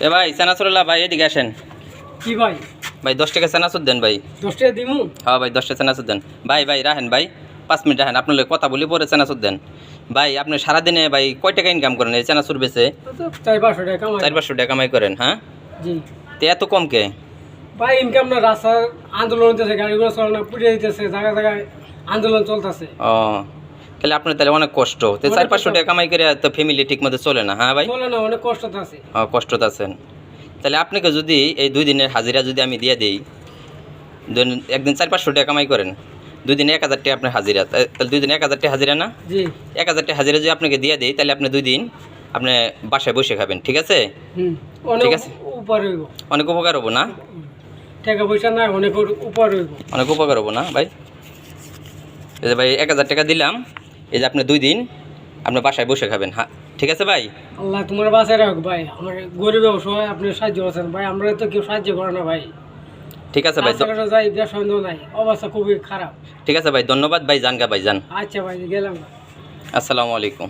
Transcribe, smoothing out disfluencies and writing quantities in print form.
এ ভাই চানাচুরলা ভাই এদিকে আসেন। কি ভাই? ভাই 10 টাকা চানাচুর দেন ভাই। 10 টাকা দিমু? হ্যাঁ ভাই 10 টাকা চানাচুর দেন। ভাই ভাই রাহেন ভাই 5 মিনিট রাহেন, আপনার কথা বলি পরে চানাচুর দেন। ভাই আপনি সারাদিনে ভাই কয় টাকা ইনকাম করেন এই চানাচুর বেচে? 400-500 টাকা কামাই। 400-500 টাকা কামাই করেন? হ্যাঁ জি তো এত কম কে ভাই? ইনকাম না, রাস্তা আন্দোলন হইতেছে, গাড়িগুলো চলে না, পুড়িয়ে দিতেছে, জায়গায় জায়গায় আন্দোলন চলতেছে। ও তাহলে আপনার তাহলে অনেক কষ্ট। তো 400-500 টাকা কামাই করে তো ফ্যামিলি ঠিক মতো চলে না? হ্যাঁ ভাই চলে না, অনেক কষ্ট আছে। কষ্টতে আছেন। তাহলে আপনাকে যদি এই 2 দিনের হাজিরা যদি আমি দিয়ে দিই, একদিন 400-500 টাকা কামাই করেন, 2 দিনে 1000 টাকা আপনার হাজিরা, তাহলে 2 দিনে 1000 টাকা হাজিরা না? জি 1000 টাকা হাজিরা যদি আপনাকে দিয়ে দিই তাহলে আপনি 2 দিন আপনি বাসায় বসে খাবেন, ঠিক আছে? অনেক ঠিক আছে, উপকার হইব। অনেক উপকার হবো না? টাকা পয়সা নাই, অনেক উপকার হইব। অনেক উপকার হবো না ভাই? এই যে ভাই 1000 টাকা দিলাম, এই যে আপনি 2 দিন আপনি বাসায় বসে খাবেন। হ্যাঁ ঠিক আছে ভাই? আল্লাহ তোমার বাঁচায় রাখ ভাই, আমার গরিব অসহায় আপনি সাহায্য করছেন ভাই, আমরা তো কেউ সাহায্য করে না ভাই। ঠিক আছে ভাই, যাই ব্যবসা নাই, অবস্থা খুবই খারাপ। ঠিক আছে ভাই, ধন্যবাদ ভাই, জানগা ভাই যান। আচ্ছা ভাই গেলাম। আসসালামু আলাইকুম।